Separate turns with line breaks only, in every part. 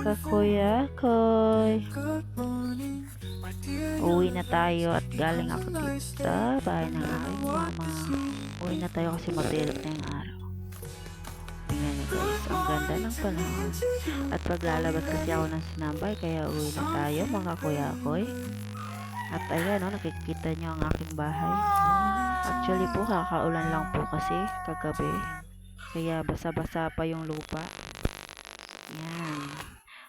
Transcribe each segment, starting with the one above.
kakuya koy. Uwi na tayo at galing ako dito sa bahay ng aking mama. Uwi na tayo kasi matilap na yung araw. Tingnan niyo guys, ang ganda ng panahon. At paglalabas kasi ako ng sinambay kaya uwi na tayo mga kuya koy. At ayan o, nakikita niyo ang aking bahay. Actually po, kakaulan lang po kasi kagabi. Kaya basa-basa pa yung lupa. Yan.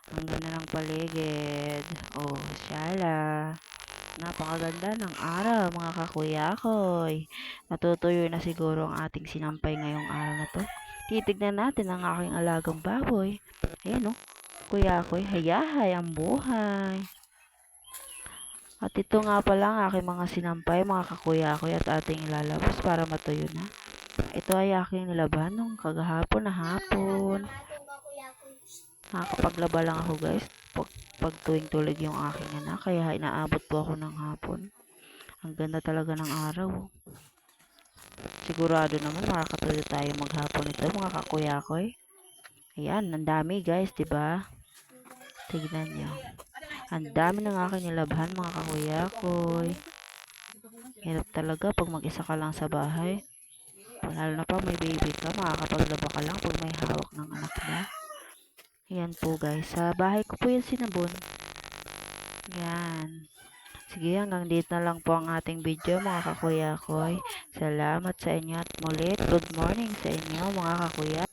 Ang ganda ng paligid. Oh, syala. Napakaganda ng araw mga kakuyakoy. Natutuyo na siguro ang ating sinampay ngayong araw na to. Titignan natin ang aking alagang baboy. Ayan o. Kuyakoy, hayahay ang buhay. At ito nga pala ang aking mga sinampay, mga kakuyakoy, at ating ilalabas para matuyo na. Ito ay aking nilaban nung kagahapon na hapon. Nakakapaglaba lang ako guys. Pag tuwing tulig yung aking anak, kaya inaabot po ako ng hapon. Ang ganda talaga ng araw. Sigurado naman makakatuyo tayo maghapon ito mga kakuyakoy. Ayan, ang dami guys, diba? Tignan nyo. Ang dami ng aking nilabhan mga kakuyakoy. Hirap talaga pag mag-isa ka lang sa bahay. Lalo na pa may baby ka, makakapaglaba ka lang pag may hawak ng anak na. Ayan po guys, sa bahay ko po yung sinabon. Yan. Sige, hanggang dito na lang po ang ating video mga kakuyakoy. Salamat sa inyo at mulit, good morning sa inyo mga kakuya.